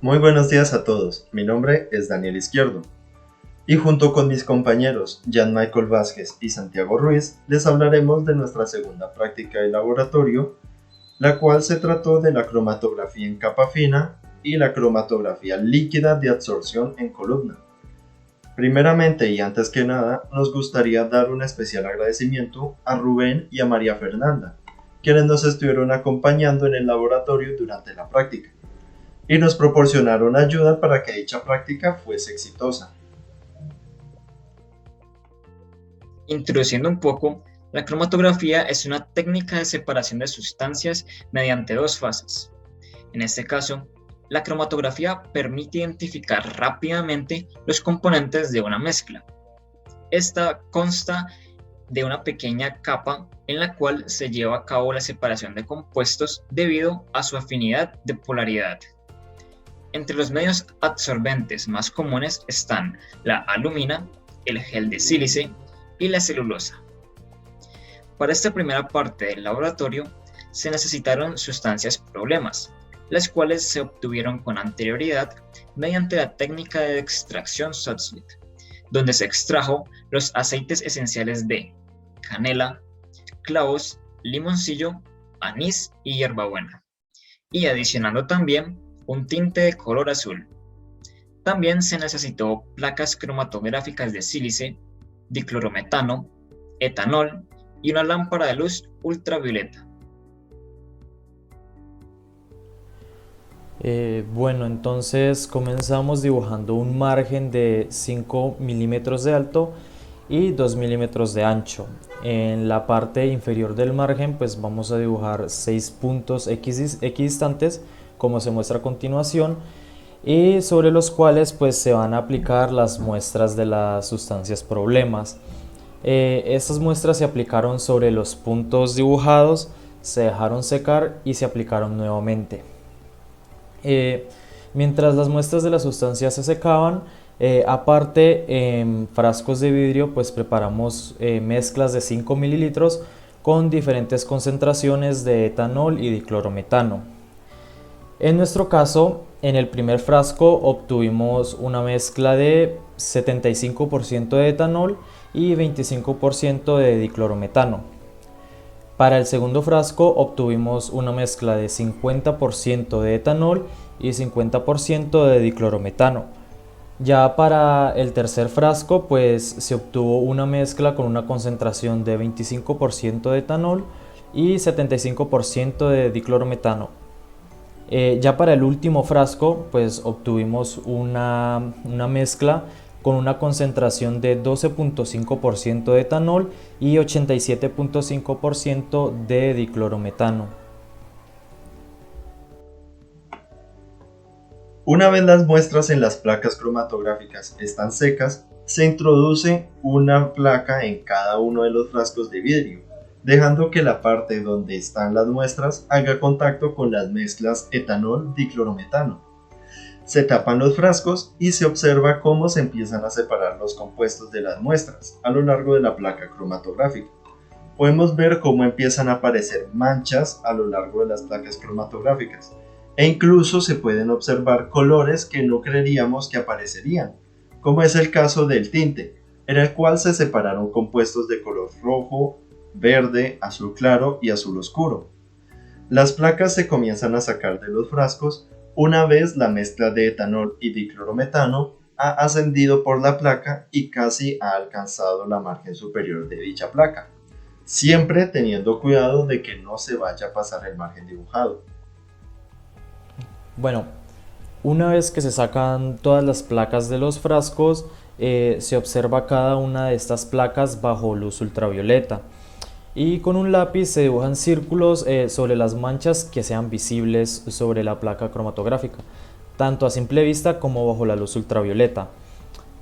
Muy buenos días a todos, mi nombre es Daniel Izquierdo y junto con mis compañeros Jan Michael Vázquez y Santiago Ruiz les hablaremos de nuestra segunda práctica de laboratorio, la cual se trató de la cromatografía en capa fina y la cromatografía líquida de absorción en columna. Primeramente y antes que nada, nos gustaría dar un especial agradecimiento a Rubén y a María Fernanda, quienes nos estuvieron acompañando en el laboratorio durante la práctica y nos proporcionaron ayuda para que dicha práctica fuese exitosa. Introduciendo un poco, la cromatografía es una técnica de separación de sustancias mediante dos fases. En este caso, la cromatografía permite identificar rápidamente los componentes de una mezcla. Esta consta de una pequeña capa en la cual se lleva a cabo la separación de compuestos debido a su afinidad de polaridad. Entre los medios absorbentes más comunes están la alumina, el gel de sílice y la celulosa. Para esta primera parte del laboratorio se necesitaron sustancias problemas, las cuales se obtuvieron con anterioridad mediante la técnica de extracción Saltzman, donde se extrajo los aceites esenciales de canela, clavos, limoncillo, anís y hierbabuena, y adicionando también un tinte de color azul. También se necesitó placas cromatográficas de sílice, diclorometano, etanol y una lámpara de luz ultravioleta. Bueno, entonces comenzamos dibujando un margen de 5 milímetros de alto y 2 milímetros de ancho. En la parte inferior del margen pues vamos a dibujar 6 puntos equidistantes como se muestra a continuación y sobre los cuales pues se van a aplicar las muestras de las sustancias problemas. Estas muestras se aplicaron sobre los puntos dibujados, se dejaron secar y se aplicaron nuevamente. Mientras las muestras de las sustancias se secaban, aparte en frascos de vidrio pues preparamos mezclas de 5 mililitros con diferentes concentraciones de etanol y diclorometano. En nuestro caso, en el primer frasco obtuvimos una mezcla de 75% de etanol y 25% de diclorometano. Para el segundo frasco obtuvimos una mezcla de 50% de etanol y 50% de diclorometano. Ya para el tercer frasco pues se obtuvo una mezcla con una concentración de 25% de etanol y 75% de diclorometano. Ya para el último frasco pues obtuvimos una mezcla con una concentración de 12.5% de etanol y 87.5% de diclorometano. Una vez las muestras en las placas cromatográficas están secas, se introduce una placa en cada uno de los frascos de vidrio, dejando que la parte donde están las muestras haga contacto con las mezclas etanol-diclorometano. Se tapan los frascos y se observa cómo se empiezan a separar los compuestos de las muestras a lo largo de la placa cromatográfica. Podemos ver cómo empiezan a aparecer manchas a lo largo de las placas cromatográficas e incluso se pueden observar colores que no creeríamos que aparecerían, como es el caso del tinte, en el cual se separaron compuestos de color rojo, verde, azul claro y azul oscuro. Las placas se comienzan a sacar de los frascos una vez la mezcla de etanol y diclorometano ha ascendido por la placa y casi ha alcanzado la margen superior de dicha placa, siempre teniendo cuidado de que no se vaya a pasar el margen dibujado. Bueno, una vez que se sacan todas las placas de los frascos, se observa cada una de estas placas bajo luz ultravioleta y con un lápiz se dibujan círculos sobre las manchas que sean visibles sobre la placa cromatográfica, tanto a simple vista como bajo la luz ultravioleta.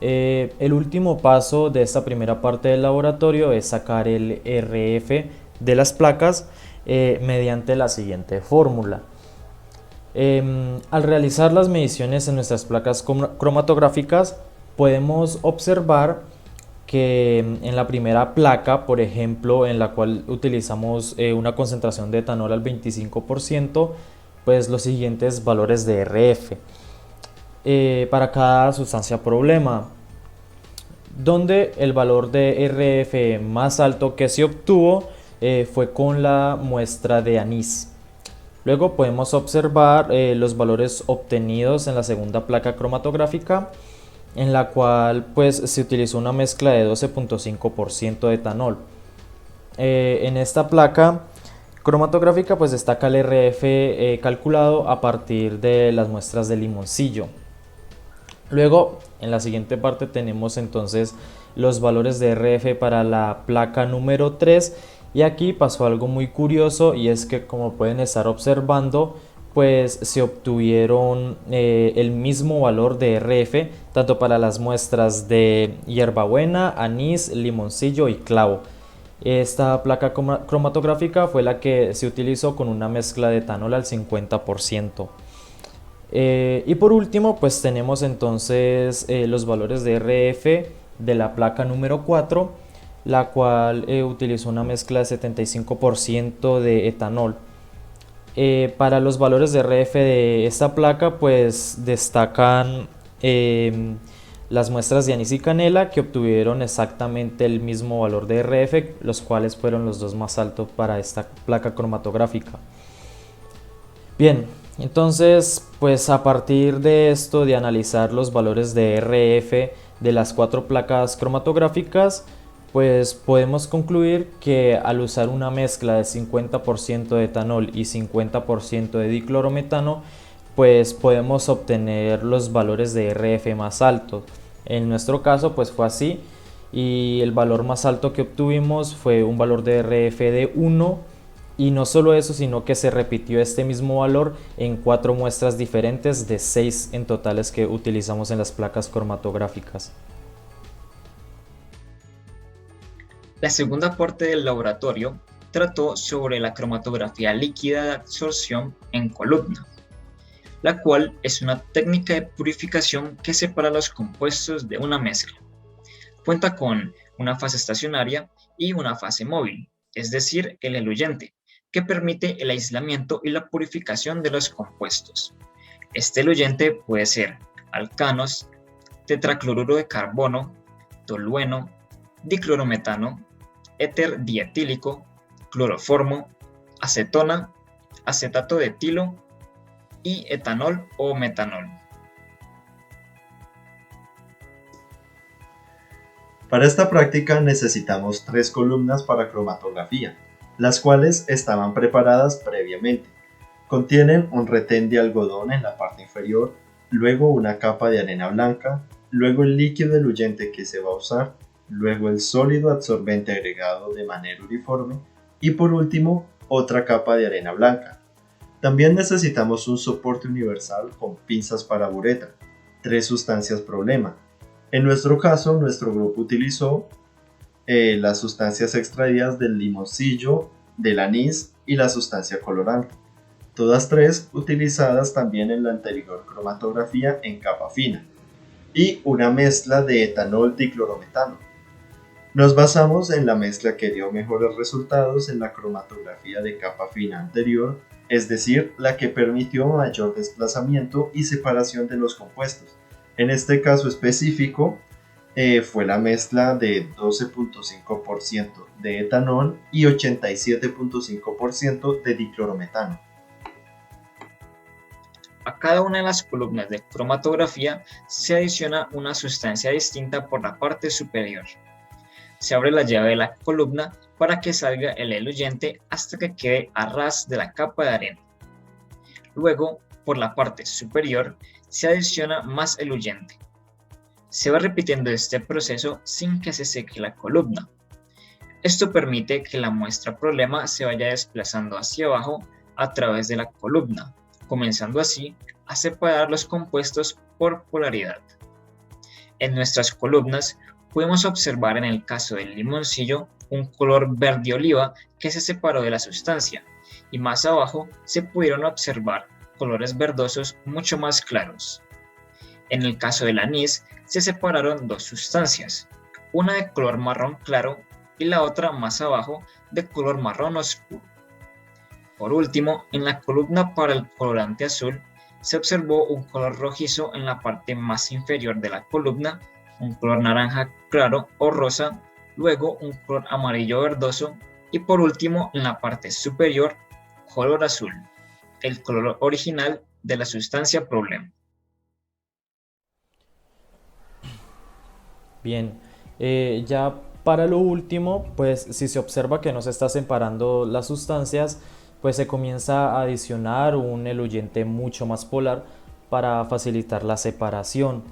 El último paso de esta primera parte del laboratorio es sacar el RF de las placas mediante la siguiente fórmula. Al realizar las mediciones en nuestras placas cromatográficas podemos observar que en la primera placa, por ejemplo, en la cual utilizamos una concentración de etanol al 25%, pues los siguientes valores de RF. para cada sustancia problema, donde el valor de RF más alto que se obtuvo fue con la muestra de anís. Luego podemos observar los valores obtenidos en la segunda placa cromatográfica, en la cual pues se utilizó una mezcla de 12.5% de etanol. En esta placa cromatográfica pues destaca el RF calculado a partir de las muestras de limoncillo. Luego en la siguiente parte tenemos entonces los valores de RF para la placa número 3, y aquí pasó algo muy curioso, y es que, como pueden estar observando, pues se obtuvieron el mismo valor de RF tanto para las muestras de hierbabuena, anís, limoncillo y clavo. Esta placa cromatográfica fue la que se utilizó con una mezcla de etanol al 50%. Y por último pues tenemos entonces los valores de RF de la placa número 4, la cual utilizó una mezcla de 75% de etanol. Para los valores de RF de esta placa pues destacan las muestras de anís y canela, que obtuvieron exactamente el mismo valor de RF, los cuales fueron los dos más altos para esta placa cromatográfica. Bien, entonces pues a partir de esto, de analizar los valores de RF de las 4 placas cromatográficas, pues podemos concluir que al usar una mezcla de 50% de etanol y 50% de diclorometano, pues podemos obtener los valores de RF más altos. En nuestro caso pues fue así, y el valor más alto que obtuvimos fue un valor de RF de 1, y no solo eso, sino que se repitió este mismo valor en 4 muestras diferentes de 6 en totales que utilizamos en las placas cromatográficas. La segunda parte del laboratorio trató sobre la cromatografía líquida de absorción en columna, la cual es una técnica de purificación que separa los compuestos de una mezcla. Cuenta con una fase estacionaria y una fase móvil, es decir, el eluyente, que permite el aislamiento y la purificación de los compuestos. Este eluyente puede ser alcanos, tetracloruro de carbono, tolueno, diclorometano, éter dietílico, cloroformo, acetona, acetato de etilo y etanol o metanol. Para esta práctica necesitamos 3 columnas para cromatografía, las cuales estaban preparadas previamente. Contienen un retén de algodón en la parte inferior, luego una capa de arena blanca, luego el líquido eluyente que se va a usar, luego el sólido absorbente agregado de manera uniforme y por último otra capa de arena blanca. También necesitamos un soporte universal con pinzas para bureta, 3 sustancias problema. En nuestro caso, nuestro grupo utilizó las sustancias extraídas del limoncillo, del anís y la sustancia colorante, todas 3 utilizadas también en la anterior cromatografía en capa fina, y una mezcla de etanol diclorometano. Nos basamos en la mezcla que dio mejores resultados en la cromatografía de capa fina anterior, es decir, la que permitió mayor desplazamiento y separación de los compuestos. En este caso específico, fue la mezcla de 12.5% de etanol y 87.5% de diclorometano. A cada una de las columnas de cromatografía se adiciona una sustancia distinta por la parte superior. Se abre la llave de la columna para que salga el eluyente hasta que quede a ras de la capa de arena. Luego, por la parte superior, se adiciona más eluyente. Se va repitiendo este proceso sin que se seque la columna. Esto permite que la muestra problema se vaya desplazando hacia abajo a través de la columna, comenzando así a separar los compuestos por polaridad. En nuestras columnas podemos observar en el caso del limoncillo un color verde oliva que se separó de la sustancia, y más abajo se pudieron observar colores verdosos mucho más claros. En el caso del anís se separaron 2 sustancias, una de color marrón claro y la otra más abajo de color marrón oscuro. Por último, en la columna para el colorante azul se observó un color rojizo en la parte más inferior de la columna, un color naranja claro o rosa, luego un color amarillo verdoso y por último en la parte superior color azul, el color original de la sustancia problema. Bien, ya para lo último, pues si se observa que no se está separando las sustancias, pues se comienza a adicionar un eluyente mucho más polar para facilitar la separación.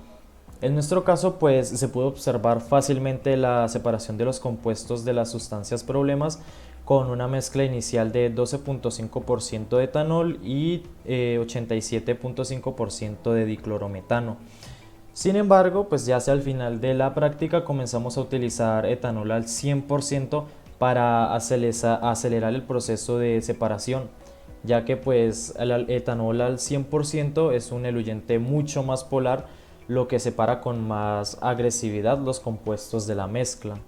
En nuestro caso, pues se puede observar fácilmente la separación de los compuestos de las sustancias problemas con una mezcla inicial de 12.5% de etanol y 87.5% de diclorometano. Sin embargo, pues ya hacia el final de la práctica comenzamos a utilizar etanol al 100% para acelerar el proceso de separación, ya que pues el etanol al 100% es un eluyente mucho más polar, lo que separa con más agresividad los compuestos de la mezcla.